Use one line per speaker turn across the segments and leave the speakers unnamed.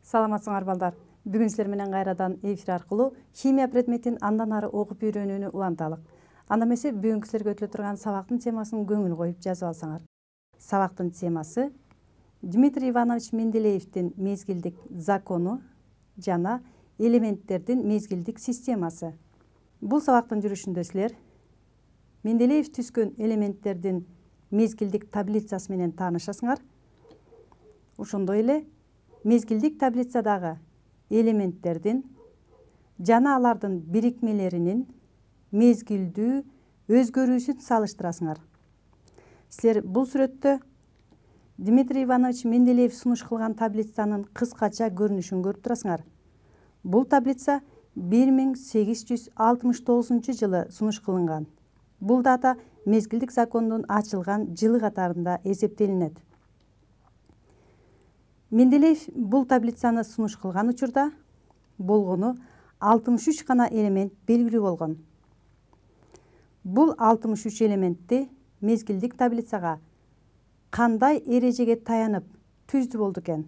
Саламатсыңар балдар. Бүгүн силер менен кайрадан эфир аркылуу химия предметин андан ары окуп үйрөнүүнү уланталык. Анда эмесе бүгүнкү силерге өтүлө турган сабактын темасын көңүл коюп жазып алсаңар. Сабактын темасы Дмитрий Иванович Менделеевдин мезгилдик закону жана элементтердин мезгилдик системасы. Бул сабактын жүрүшүндө силер Менделеев түзгөн элементтердин мезгилдик таблицасы менен таанышасыңар. Ошондой эле мезгилдик таблицадагы элементтердин жана алардын бирикмелеринин мезгилдүү өзгөрүүсүн салыштырасыңар. Силер бул сүрөттө Дмитрий Иванович Менделеев сунуш кылган таблицанын кыскача көрүнүшүн көрүп турасыңар. Бул таблица 1869 жылы сунуш кылынган. Бул дата мезгилдик закондун ачылган жылы катарында эсептелинет. Менделеев бул таблицаны сунуш кылган учурда болгону 63 гана элемент белгилүү болгон. Бул 63 элементти мезгилдик таблицага кандай эрежеге таянып түздү болду экен?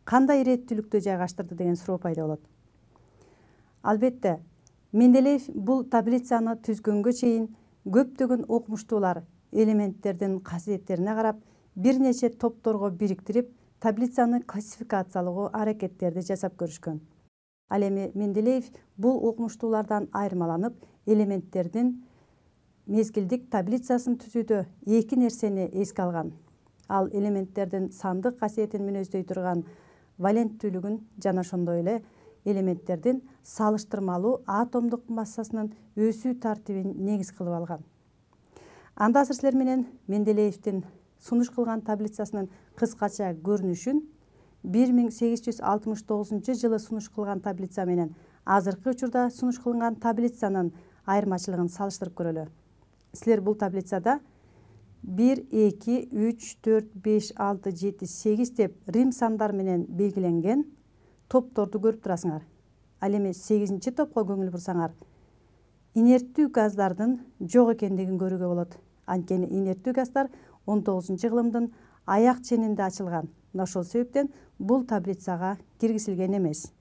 Кандай иреттүүлүктө жайгаштырды деген суроо пайда болот. Албетте, Менделеев бул таблицаны түзгөнгө чейин көптөгөн окумуштуулар элементтердин касиеттерине карап бир нече топторго бириктирип таблицаны классификациялоо аракеттерди жасап көрүшкөн. Ал эми Менделеев бул окумуштуулардан айырмаланып элементтердин мезгилдик таблицасын түзүүдө эки нерсени эске алган. Ал элементтердин сандык касиетин мүнөздөй турган валенттүүлүгүн жана ошондой эле элементтердин салыштырмалуу атомдук массасынын өсүү тартибин негиз кылып алган. Анда азыр силер менен Менделеевдин сунуш кылган таблицасынын кыскача көрүнүшүн 1869 жылы сунуш кылган таблица менен азыркы учурда сунуш кылынган таблицанын айырмачылыгын салыштырып көрөлү. Силер бул таблицада 1, 2, 3, 4, 5, 6, 7, 8 деп рим сандар менен белгиленген топторду көрүп турасыңар. Ал эми 8-чи топко көңүл бурсаңар, инерттүү газдардын жок экендигин көрүүгө болот. Анткени инерттүү газдар 19-кылымдын аяк ченинде ачылган. Ошол себептен бул таблицага киргизилген эмес.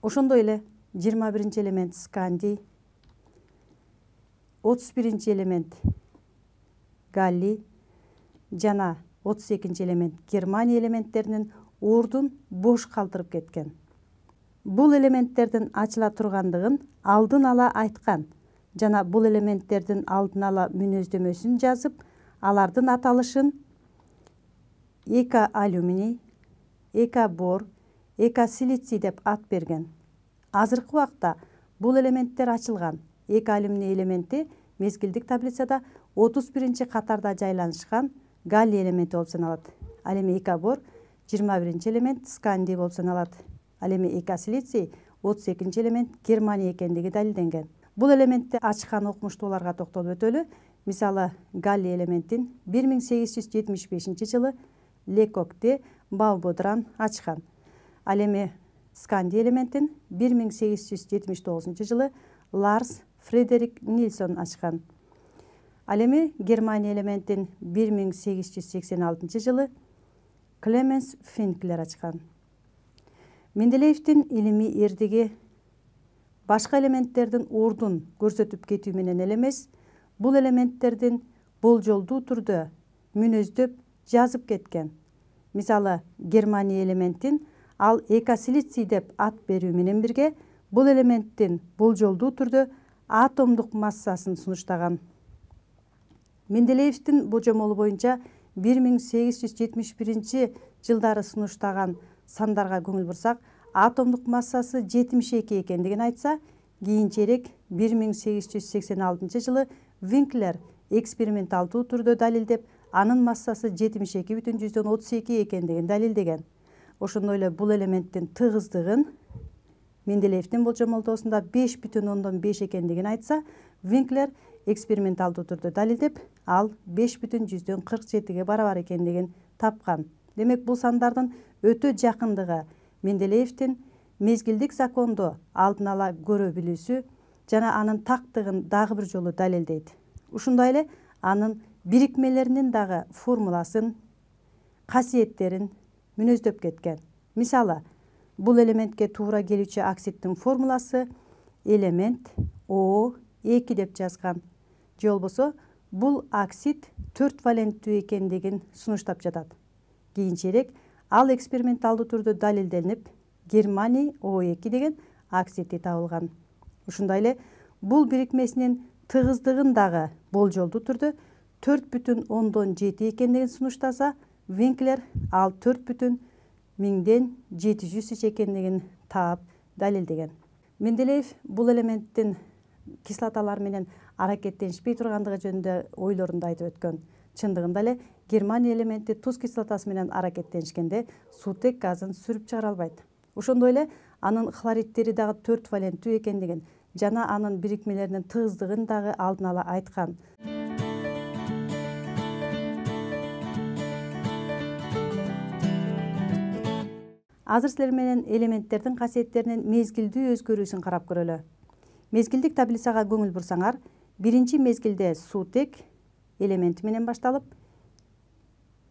Ошондой эле 21-чи элемент скандий, 31-чи элемент галлий жана 32-чи элемент германия элементтеринин ордун бош калтырып кеткен. Бул элементтердин ачыла тургандыгын алдын ала айткан жана бул элементтердин алдын ала мүнөздөмөсүн жазып, алардын аталышын эка алюминий, эка бор, эка силиций деп ат берген. Азыркы убакта бул элементтер ачылган. Эка алюминий элементи мезгилдик таблицада 31-чи катарда жайланышкан галлий элементи болуп саналат. Ал эми эка бор 21-чи элемент скандий болуп саналат. Ал эми эка силиций 32-чи элемент германия экендиги далилденген. Бул элементти ачкан окумуштууларга токтолуп өтөлү. Мисалы, галлий элементин 1875 жылы Лекок де Баубодран ачкан. Ал эми скандий элементин 1879 жылы Ларс Фредерик Нильсон ачкан. Ал эми германия элементин 1886 жылы Клеменс Финклер ачкан. Менделеевдин илимий эрдиги башка элементтердин ордун көрсөтүп кетүү менен эле эмес, бул элементтердин болжолдуу түрдө мүнөздөп жазып кеткен. Мисалы, германия элементин ал эка силиций деп ат берүү менен бирге бул элементтин болжолдуу түрдө атомдук массасын сунуштаган. Менделеевдин божомолу боюнча 1871 жылдары сунуштаган сандарга көңүл бурсак, атомдук массасы 72 экендигин айтса, кийинчерээк 1886 жылы Винклер эксперименталдуу түрдө далилдеп, анын массасы 72,32 экендигин далилдеген. Ошондой эле бул элементтин тыгыздыгын Менделеевдин болжомолдоосунда 5,5 экендигин айтса, Винклер эксперименталдуу түрдө далилдеп, ал 5,47 барабар экендигин тапкан. Демек, бул сандардын өтө жакындыгы Менделеевдин мезгилдик законду алдын ала көрө билүүсү жана анын тактыгын дагы бир жолу далилдейт. Ушундай эле анын бирикмелеринин дагы формуласын, касиеттерин мүнөздөп кеткен. Мисалы, бул элементке туура келүүчү оксиддин формуласы элемент O2 деп жазган. Же болбосо бул оксид 4 валенттүү экендигин сунуштап жатат. Кийинчерээк ал эксперименталдуу түрдө далилденип, германий O2 деген оксиди табылган. Ушундай эле бул бирикмесинин тыгыздыгын дагы болжолдуу түрдө 4,7 экендигин сунуштаса, Винклер ал 4,1700 экендигин таап далилдеген. Менделеев бул элементтин кислоталар менен аракеттенишпей тургандыгы жөнүндө ойлорунду айтып өткөн. Чындыгында эле германий элементи туз кислотасы менен аракеттенишкенде суутек газын сүрүп чыгара албайт. Ошондой эле анын хлоридтери дагы 4 валенттүү экендигин жана анын бирикмелеринин тыгыздыгын дагы алдын ала айткан. Азыр силер менен элементтердин касиеттеринин мезгилдүү өзгөрүүсүн карап көрөлү. Мезгилдик таблицага көңүл бурсаңар, биринчи мезгилде суутек элементи менен башталып,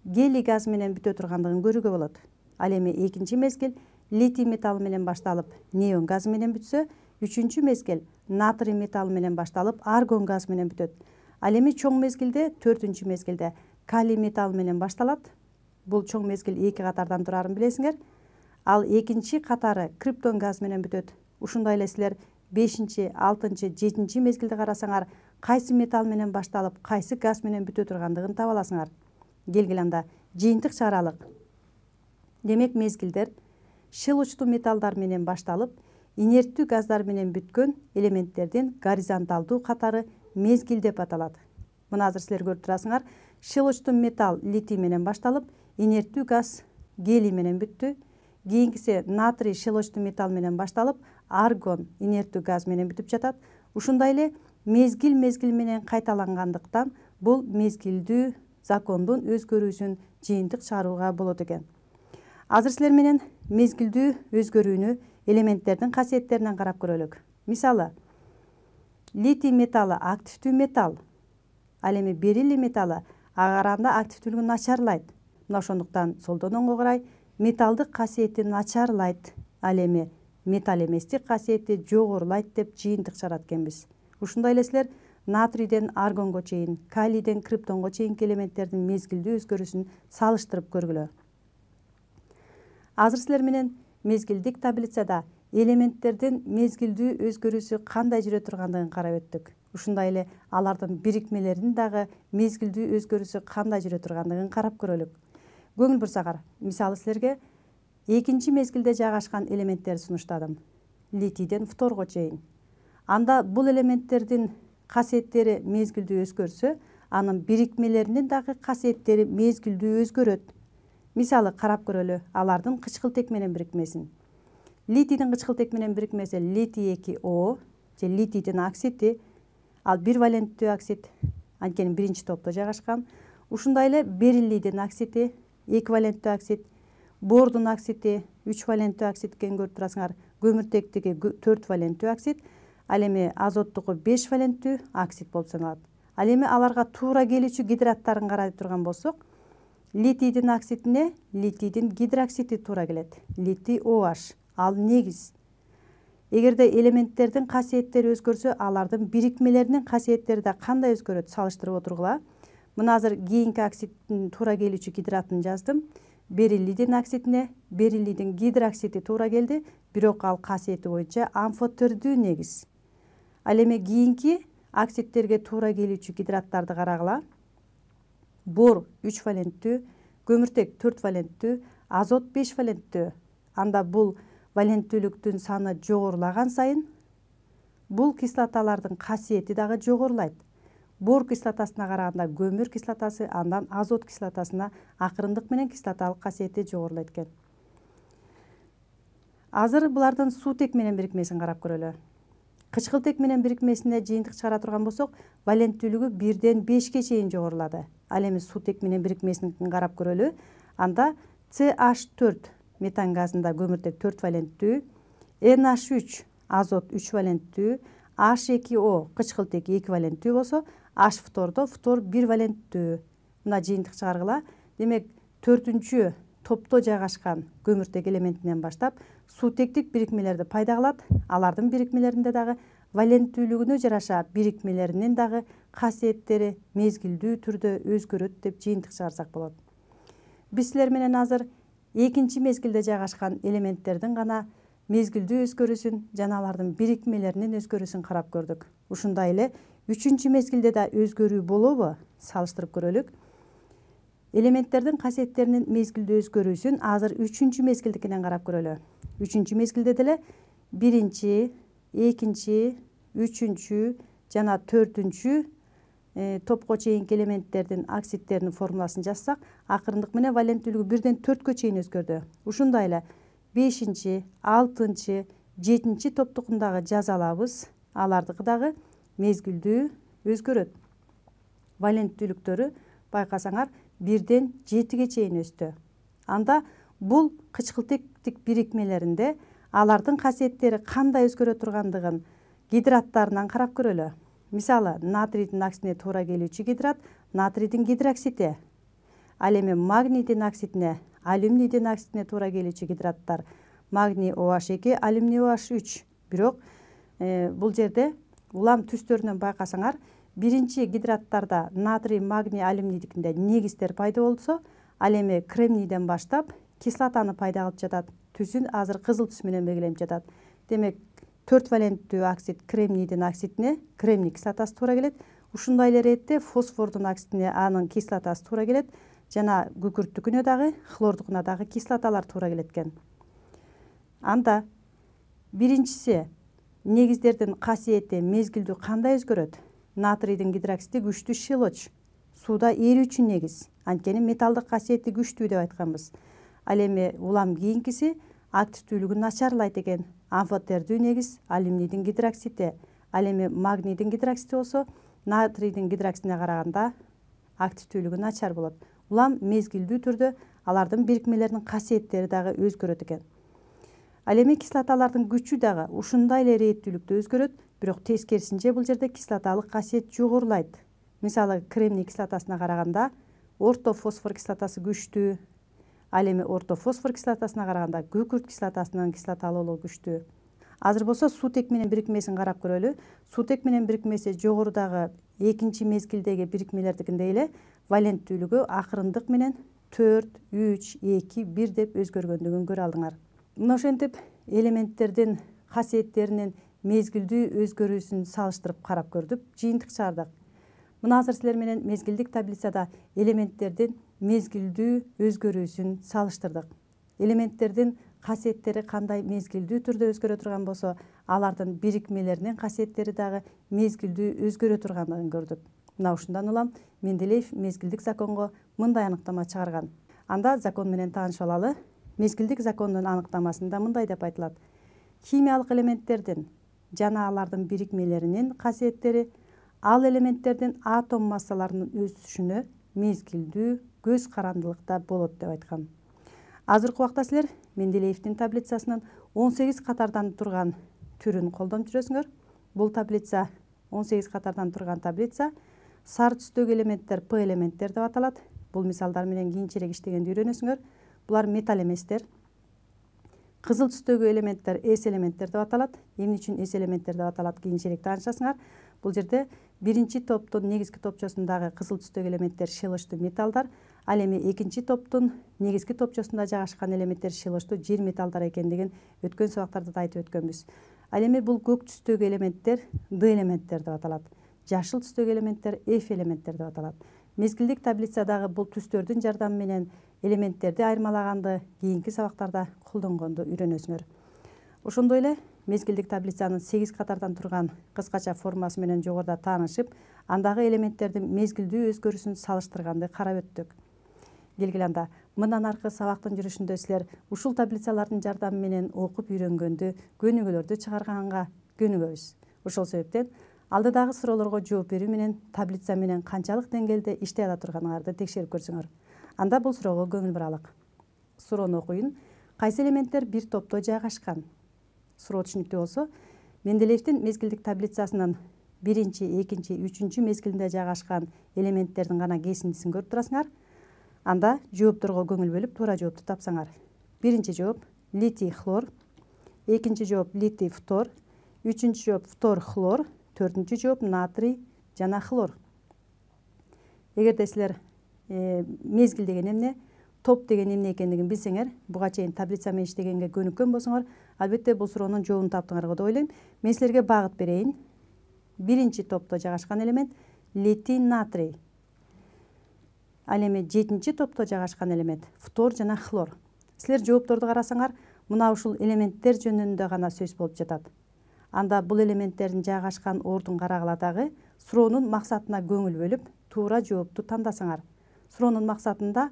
гелий газ менен бүтө тургандыгын көрүүгө болот. Ал эми экинчи мезгил литий металл менен башталып, неон газ менен бүтсө, үчүнчү мезгил натрий металл менен башталып, аргон газ менен бүтөт. Ал эми чоң мезгилде, төртүнчү мезгилде калий металл менен башталат. Бул чоң мезгил 2 катардан турарын билесиңер. Ал экинчи катары криптон газ менен бүтөт. Ушундай эле силер 5-6, 7 мезгилди карасаңар, кайсы металл менен башталып, кайсы газ менен бүтө тургандыгын таба аласыңар. Келгиле анда жыйынтык чыгаралык. Демек мезгилдер шил учтуу металлдар менен башталып, инерттүү газдар менен бүткөн элементтердин горизонталдуу катары мезгил деп аталат. Мына азыр силер көрүп турасыңар, шил учтуу металл литий менен башталып, инерттүү газ гелий менен бүттү. Кийинкиси натрий шил учтуу металл менен башталып, аргон инерттүү газ менен бүтүп жатат. Ушундай эле мезгил менен кайталангандыктан бул мезгилдүү закондун өзгөрүүсүн жыйынтык чыгарууга болот экен. Азыр силер менен мезгилдүү өзгөрүүнү элементтердин касиеттеринен карап көрөлүк. Мисалы, литий металлы активдүү металл. Ал эми бериллий металлы ага караганда активдүүлүгү начарлайт. Мына ошондуктан солдон оңго карай металлдык касиети начарлайт. Ал эми металл эместик касиети жогорулайт деп жыйынтык чыгарат экенбиз. Ушундай эле силер натрийден аргонго чейин, калийден криптонго чейинки элементтердин мезгилдүү өзгөрүүсүн салыштырып көргүлө. Азыр силер менен мезгилдик таблицада элементтердин мезгилдүү өзгөрүүсү кандай жүрө тургандыгын карап өттүк. Ушундай эле алардын бирикмелеринин дагы мезгилдүү өзгөрүүсү кандай жүрө тургандыгын карап көрөлүк. Көңүл бурсаңар, мисалы силерге экинчи мезгилде жайгашкан элементтерди сунуштадым. Литийден фторго чейин. Анда бул элементтердин касиеттери мезгилдүү өзгөрсө, анын бирикмелеринин дагы касиеттери мезгилдүү өзгөрөт. Мисалы карап көрөлү алардын кычкылтек менен бирикмесин. Литийдин кычкылтек менен бирикмеси литий 2O же литийдин оксиди, ал 1 валенттүү оксид, анткени биринчи топто жайгашкан. Ушундай эле бериллийдин оксиди 2 валенттүү оксид, бордун оксиди 3 валенттүү оксид экенин көрүп турасыңар. Көмүртектиги 4 валенттүү оксид, ал эми азоттугу 5 валенттүү оксид болуп саналат. Ал эми аларга туура келүүчү гидраттарын карай турган болсок, литийдин оксидине литийдин гидроксиди туура келет. Литий OH, ал негиз. Эгерде элементтердин касиеттери өзгөрсө, алардын бирикмелеринин касиеттери да кандай өзгөрөт салыштырып отургула. Мына азыр кийинки оксиддин туура келүүчү гидратын жаздым. Бериллийдин оксидине бериллийдин гидроксиди туура келди, бирок ал касиети боюнча амфотөрдүү негиз. Ал эми кийинки оксидтерге туура келүүчү гидраттарды карагыла. Бор 3 валенттүү, көмүртек 4 валенттүү, азот 5 валенттүү. Анда бул валенттүүлүктүн саны жогорулаган сайын бул кислоталардын касиети дагы жогорулайт. Бор кислотасына караганда көмүр кислотасы, андан азот кислотасына акырындык менен кислоталык касиети жогорулайт экен. Азыр булардын суутек менен бирикмесин карап көрөлү. Кычкылтек менен бирикмесине жыйынтык чыгара турган болсок, валенттүүлүгү 1-ден 5-ке чейин жогорулады. Ал эми суутек менен бирикмесин карап көрөлү. Анда CH4 метан газында көмүртек 4 валенттүү, NH3 азот 3 валенттүү, H2O кычкылтек 2 валенттүү болсо, H фтордо фтор 1 валенттүү. Мына жыйынтык чыгаргыла. Демек 4-түнчү топто жайгашкан көмүртек элементинен баштап суутектик бирикмелерди пайда кылат. Алардын бирикмелеринде дагы валенттүүлүгүнө жараша бирикмелеринин дагы касиеттери мезгилдүү түрдө өзгөрөт деп жыйынтык чыгарсак болот. Биз силер менен азыр экинчи мезгилде жайгашкан элементтердин гана мезгилдүү өзгөрүүсүн жана алардын бирикмелеринин өзгөрүүсүн карап көрдүк. Ушундай эле үчүнчү мезгилде да өзгөрүү болобу? Салыштырып көрөлүк. Элементтердин касиеттеринин мезгилдүү өзгөрүүсүн азыр үчүнчү мезгилдикинен карап көрөлү. Үчүнчү мезгилде деле биринчи, экинчи, үчүнчү жана төртүнчү топко чейинки элементтердин оксидтеринин формуласын жазсак, акырындык менен валенттүүлүгү 1-ден 4кө чейин өзгөрдү. Ушундай эле 5-чи, 6-чы, 7-чи топтукундагы жаза алабыз. Алардыкы дагы мезгилдүү өзгөрөт. Валенттүүлүктөрү байкасаңар 1-ден 7ге чейин өстү. Анда бул кычкылтектик бирикмелеринде алардын касиеттери кандай өзгөрө тургандыгын гидраттарынан карап көрөлү. Мисалы, натрийдин аксине туура келүүчү гидрат натрийдин гидроксиди. Ал эми магнийдин оксидине, алюминийдин оксидине туура келүүчү гидраттар магний OH2, алюминий OH3. Бирок бул жерде улам түстөрүнөн байкасаңар, биринчи гидраттарда натрий, магний, алюминийдикинде негиздер пайда болсо, ал эми кремнийден баштап кислотаны пайда кылып жатат. Түсүн азыр кызыл түс менен белгиленип жатат. Демек, 4 валенттүү оксид кремнийдин оксидине кремний кислотасы туура келет. Ушундай эле иретте фосфордун оксидине анын кислотасы туура келет. Жана күкүрттүкүнө дагы, хлордукуна дагы кислоталар туура келет экен. Анда биринчиси негиздердин касиети мезгилдүү кандай өзгөрөт? Натрийдин гидроксиди күчтүү шилоч, сууда эрүүчү негиз. Анткени металдык касиети күчтүү деп айтканбыз. Ал эми улам кийинкиси активдүүлүгүн начарлайт экен. Амфотердүү негиз алюминийдин гидроксиди. Ал эми магнийдин гидроксиди болсо, натрийдин гидроксидине караганда активдүүлүгү начар болот. Улам мезгилдүү түрдө алардын бирикмелеринин касиеттери дагы өзгөрөт экен. Ал эми кислоталардын күчү дагы ушундай эле ирээттүүлүктө өзгөрөт, бирок тескерисинче бул жерде кислоталык касиет жогорулайт. Мисалы, кремний кислотасына караганда орто фосфор кислотасы күчтүү. Ал эми орто фосфор кислотасына караганда күкүрт кислотасынын кислоталуулугу күчтүү. Азыр болсо суутек менен бирикмесин карап көрөлү. Суутек менен бирикмеси жогорудагы экинчи мезгилдеги бирикмелердикиндей эле валенттүүлүгү акырындык менен 4, 3, 2, 1 деп өзгөргөндүгүн көрө алдыңар. Мына ошентип элементтердин касиеттеринин мезгилдүү өзгөрүүсүн салыштырып карап көрдүк, жыйынтык чыгардык. Мына азыр силер менен мезгилдик таблицада элементтердин мезгилдүү өзгөрүүсүн салыштырдык. Элементтердин касиеттери кандай мезгилдүү түрдө өзгөрө турган болсо, алардын бирикмелеринин касиеттери дагы мезгилдүү өзгөрө тургандыгын көрдүк. Мына ушундан улам Менделеев мезгилдик законго мындай аныктама чыгарган. Анда закон менен таанышып алалы. Мезгилдик законунун аныктамасында мындай деп айтылат: химиялык элементтердин жана алардын бирикмелеринин касиеттери ал элементтердин атом массаларынын өсүшүнө мезгилдүү көз карандылыкта болот деп айткан. Азыркы убакта силер Менделеевдин таблицасынын 18 катардан турган түрүн колдонуп жүрөсүңөр. Бул таблица 18 катардан турган таблица. Сары түстөгү элементтер P элементтер деп аталат. Бул мисалдар менен кийинчерээк иштегенди үйрөнөсүңөр. Булар металл эместер. Кызыл түстөгү элементтер S элементтер деп аталат. Эмне үчүн S элементтер деп аталат, кийинчерээк таанышасыңар. Бул жерде биринчи топтун негизги топчосундагы кызыл түстөгү элементтер шилочтуу металлдар, ал эми экинчи топтун негизги топчосунда жайгашкан элементтер шилочтуу жер металлдар экендигин өткөн сабактарда да айтып өткөнбүз. Ал эми бул көк түстөгү элементтер D элементтер деп аталат. Жашыл түстөгү элементтер F элементтер деп аталат. Мезгилдик таблицадагы бул түстөрдүн жардамы менен элементтерди айырмалаганды кийинки сабактарда колдонгонду үйрөнөсүңөр. Ошондой эле мезгилдик таблицанын 8 катардан турган кыскача формасы менен жогоруда таанышып, андагы элементтердин мезгилдүү өзгөрүүсүн салыштырганды карап өттүк. Келгиле анда мындан аркы сабактын жүрүшүндө силер ушул таблицалардын жардамы менен окуп үйрөнгөндү, көнүгүүлөрдү чыгарганга көнүгөбүз. Ошол себептен алдыдагы суроолорго жооп берүү менен таблица менен канчалык деңгээлде иштей ала турганыңарды текшерип көрсөңөр. Анда бул суроого көңүл буралык. Суроону окуйун. Кайсы элементтер бир топто жайгашкан? Суроо түшүнүктүү болсо, Менделеевдин мезгилдик таблицасынын 1, 2, 3 мезгилинде жайгашкан элементтердин гана кесиндисин көрүп турасыңар. Анда жоопторго көңүл бөлүп туура жоопту тапсаңар. Биринчи жооп литий хлор, экинчи жооп литий фтор, үчүнчү жооп фтор хлор, төртүнчү жооп натрий жана хлор. Эгерде силер мезгил деген эмне, топ деген эмне экендигин билсеңер, буга чейин таблица менен иштегенге көнүккөн болсоңор, албетте бул суроонун жообун таптыңар деп ойлойм. Мен силерге багыт берейин. Биринчи топто жайгашкан элемент литий натрий. Ал эми 7-чи топто жайгашкан элемент фтор жана хлор. Силер жоопторду карасаңар, мына ушул элементтер жөнүндө гана сөз болуп жатат. Анда бул элементтердин жайгашкан ордун карагыла дагы суроонун максатына көңүл бөлүп, туура жоопту тандасаңар. Суроонун максатында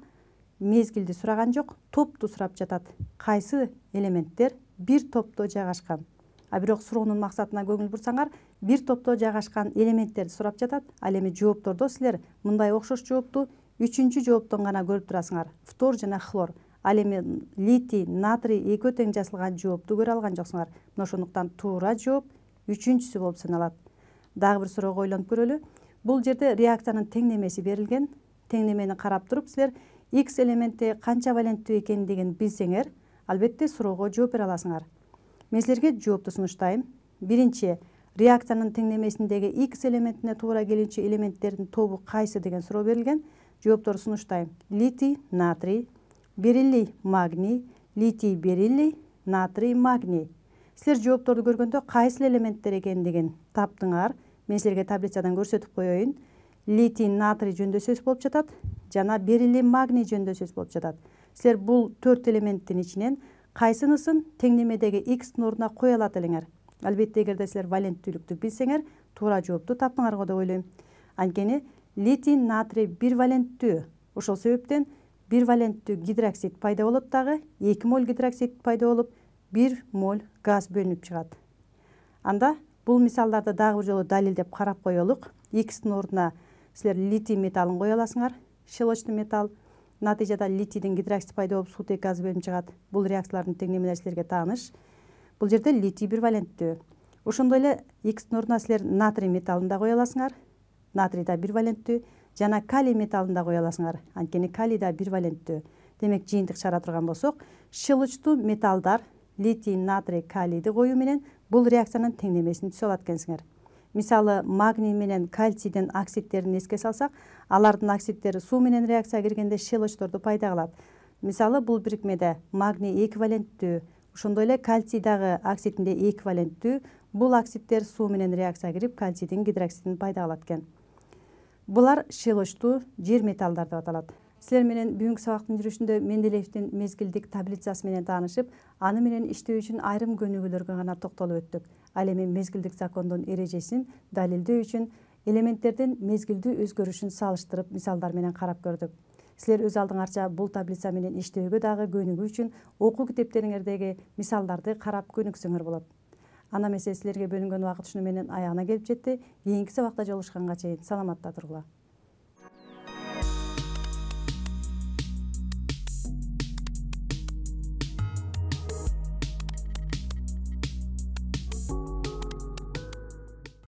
мезгилди сураган жок, топту сурап жатат. Кайсы элементтер бир топто жайгашкан? А бирок суроонун максатына көңүл бурсаңар, бир топто жайгашкан элементтерди сурап жатат. Ал эми жооптордо силер мындай окшош жоопту үчүнчү жооптон гана көрүп турасыңар. Фтор жана хлор. Ал эми литий, натрий экөө тең жазылган жоопту көрө алган жоксуңар. Мына ошондуктан туура жооп үчүнчүсү болуп саналат. Дагы бир суроого ойлонуп көрөлү. Бул жерде реакциянын теңнемеси берилген. Теңнемени карап туруп силер X элементи канча валенттүү экендигин билсеңер, албетте суроого жооп бере аласыңар. Мен силерге жоопту сунуштайм. Биринчи, реакциянын теңнемесиндеги X элементине туура келүүчү элементтердин тобу кайсы деген суроо берилген. Жоопторду сунуштайм. Литий, натрий, бериллий, магний, литий, бериллий, натрий, магний. Силер жоопторду көргөндө кайсы элементтер экендигин таптыңар. Мен силерге таблицадан көрсөтүп коеюн. Литий, натрий жөнүндө сөз болуп жатат, жана бериллий, магний жөнүндө сөз болуп жатат. Силер бул 4 элементтин ичинен кайсынысын теңнемедеги X-тин ордуна кое алат элеңер. Албетте эгерде силер валенттүүлүктү билсеңер, туура жоопту таптыңар го деп ойлойм. Анткени литий, натрий бир валенттүү. Ошол себептен бир валенттүү гидроксид пайда болот дагы, 2 моль гидроксид пайда болуп, 1 моль газ бөлүнүп чыгат. Анда бул мисалдарды дагы бир жолу далилдеп карап коелук. X-тин ордуна силер литий металлын кое аласыңар. Щелочный металл. Натыйжада литийдин гидроксид пайда болуп, сутек газ бөлүнүп чыгат. Бул реакциялардын теңнемелери силерге тааныш. Бул жерде литий бир валенттүү. Ошондой эле X-тин ордуна силер натрий металлын да кое аласыңар. Натрий да бир валенттүү. Жана калий металлын да кое аласыңар. Анткени калий да бир валенттүү. Демек жыйынтык чыгара турган болсок, щелочтуу металлдар литий, натрий, калийди коюу менен бул реакциянын теңнемесин түзө алат экенсиңер. Мисалы, магний менен кальцийдин оксидтерин эске салсак, алардын оксидтери суу менен реакцияга киргенде щелочторду пайда кылат. Мисалы, бул бирикмеде магний 2 валенттүү, ошондой эле кальций дагы оксидинде 2 валенттүү. Бул оксидтер суу менен реакцияга кирип, кальцийдин гидроксидин пайда кылат экен. Булар щелочтуу жер металлдар деп аталат. Силер менен бүгүнкү сабактын жүрүшүндө Менделеевдин мезгилдик таблицасы менен таанышып, аны менен иштөө үчүн айрым көнүгүүлөргө гана токтолуп өттүк. Ал эми мезгилдик закондун эрежесин далилдөө үчүн элементтердин мезгилдүү өзгөрүшүн салыштырып мисалдар менен карап көрдүк. Силер өз алдыңарча бул таблица менен иштөөгө дагы көнүгүү үчүн окуу китептериңердеги мисалдарды карап көнүксөңөр болот. Ана эмесе силерге бөлүнгөн убакыт ушуну менен аягына келип жетти. Кийинки сабакта жолугушканга чейин саламатта тургула.